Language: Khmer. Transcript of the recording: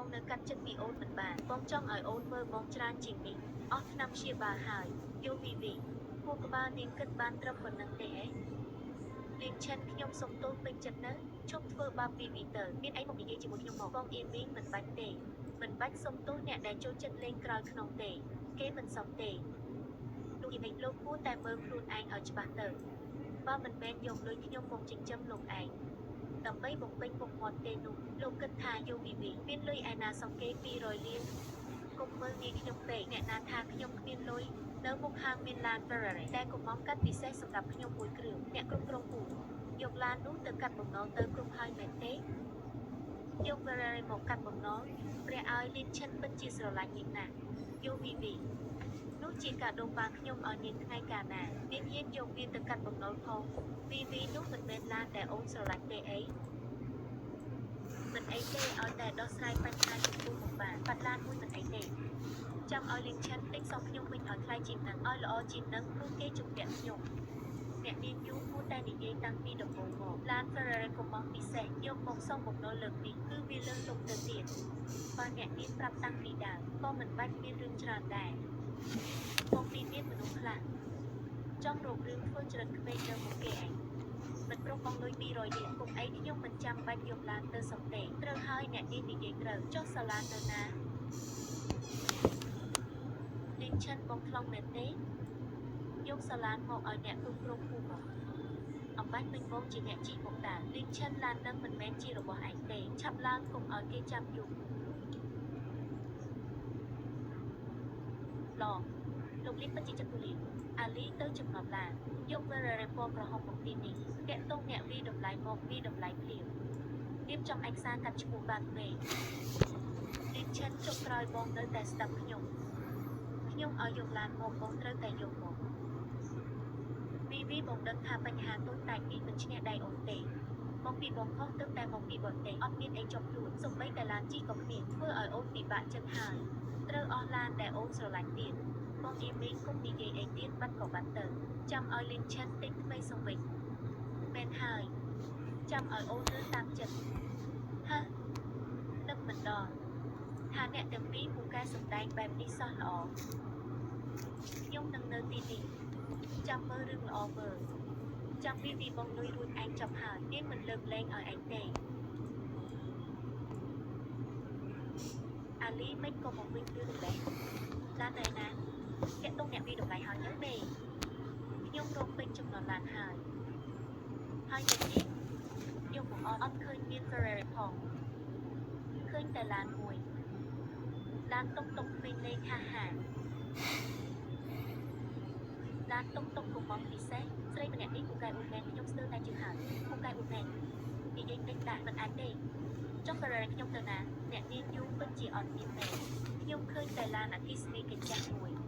បងនៅកាត់ចិត្តពីអូនមិនបានបងចង់ឲ្យអូនមើលបងច្រើនជាងនេះអស់ឆ្នាំព្យាបាលហើយយល់វីវីគូក្បាលនាងគិតបានត្រឹមប៉ុណ្្នឹងទេហ៎លៀងឆិនខ្ញុំសុំទោសពេញចិត្តនៅឈប់ធ្វើបាបវីវីទៅមានអីមកនិយាយជាមួយខ្ញុំមកបងអៀមីងមិនបាច់ទេមិនបាច់សុំទោសអ្នកដែលចូលចិត្តលេងក្រោយខ្នងទេគេមិនសុំទេលោកអៀមីងលោកគួរតែមើលខ្លួនឯងឲ្យច្បាស់ទៅបើមិនមែនយកលុយខ្ញុំមកចិញ្ចឹមលោកឯងដើម្បីបំពេញមុខមាត់ទេនោះលោកគិតថាយូវីវីមានលុយឯណាសង្កេ200លានកុំមើលងាយខ្ញុំពេកអ្នកណាថាខ្ញុំគ្មានលុយនៅមុខហាងមានឡាន Ferrari តែកុំមកកាត់ពិសេសសម្រាប់ខ្ញុំមួយគ្រឿងអ្នកគ្រប់គ្រងពូយកឡាននោះទៅកាត់បំណុលទៅគ្រប់ហើយមែនទេយក Ferrari មកកាត់បំណុលព្រះឲ្យលៀនឈិនពិតជាស្រឡាញ់នាងណាស់យូវីវីនោះជាកាដូប៉ាខ្ញុំឲ្យនាងថ្ងៃកាលណានាងហ៊ានយកវាទៅកាត់បំណុលផងវីវីនោះមិនមែនឡានដែលអូនស្រឡាញ់ទេអីមិនអីទេឲ្យតែដោះស្រាយបញ្ហាចំពោះមកបានបាត់ឡានមួយមិនអីទេចាំឲ្យលៀងឆាន់ទិញសងខ្ញុំវិញឲ្យថ្លៃជាងនឹងឲ្យល្អជាងនឹងព្រោះគេជំពាក់ខ្ញុំអ្នកនាងយូគួរតែនិយាយតាំងពីដំបូងមកឡាន Ferrari កុំមកពិសេសយកមកសងបំណុលលើកនេះគឺវាលើសលប់ទៅទៀតបើអ្នកនាងប្រាប់តាំងពីដើមក៏មិនបាច់មានរឿងច្រើនដែរមកពីមានមនុស្សខ្លះចង់រករឿងធ្វើច្រិតក្មេងនៅមុខគេឯងមិនព្រមបងលុយ200លានគុំអីខ្ញុំមិនចាំបាច់យកឡានទៅសំទេត្រូវហើយអ្នកនាងនិយាយត្រូវចុះសាឡានទៅណាលៀងឆិនបងខ្លងមែនទេយកសាឡានមកឲ្យអ្នកគ្រប់គ្រងភូមិមកអំបញ្ញមិញបងជាអ្នកជិះមកតាលៀងឆិនឡាននឹងមិនមែនជារបស់ឯងទេឆាប់ឡើងកុំឲ្យគេចាប់យូរឡងលោកលីពិតជាចិត្តទូលាយអាលីទៅចំណត់ឡានយក Ferrari ពណ៌ក្រហមមកទីនេះតាក់ទងអ្នកវិតម្លៃមកវិតម្លៃភ្លាមរៀបចំឯកសារកាត់ឈ្មោះបានពេកលៀងឆិនចុះក្រោយបងនៅតែស្ដាប់ខ្ញុំឲ្យយកឡានមកបងត្រូវតែយកមកវីវីបងដឹងថាបញ្ហាតូចតាចនេះមិនឈ្នះដៃអូនទេមកពីបងខុសទឹកតែមកពីបរទេសអត់មានអីចំខ្លួនសូម្បីតែឡានជិះក៏គ្មានធ្វើឲ្យអូនពិបាកចិត្តហើយត្រូវអស់ឡានដែលអូនស្រឡាញ់ទៀតបងអៀមីងគុំនិយាយអីទៀតបាត់ក៏បាត់ទៅចាំឲ្យលៀងឆិនទិញថ្មីសងវិញមែនហើយចាំឲ្យអូនលើតាមចិត្តហ៎នឹកមិនដល់ថាអ្នកទាំងពីរពូកែសម្ដែងបែបនេះសោះល្អខ្ញុំនឹងនៅទីនេះចាំមើលរឿងល្អមើលចាំវីវីបងលុយរួចឯងចប់ហើយនាងមិនលើកលែងឲ្យឯងទេអាលីមិនក៏មកវិញរឿងដែរឡានឯណាតាក់ទងអ្នកវិតម្លៃហើយទៅទេខ្ញុំរកពេញចំណន់ឡានហើយតែនេះយកមកអត់ឃើញមាន Ferrari ផងឃើញតែឡានមួយឡានតុកតុកក្មេងលេងហាហាឡានតុកតុកកុំមកពិសេសស្រីម្នាក់នេះពូកែអ៊ុនមែនខ្ញុំស្ទើរតែជឿហើយពូកែអ៊ុនមែននិយាយតិចដាក់មិនអាចទេចុះ Ferrari ខ្ញុំទៅណាអ្នកនាងយូពិតជាអត់មានទេខ្ញុំឃើញតែឡានអគ្គិសនីកញ្ចាក់មួយ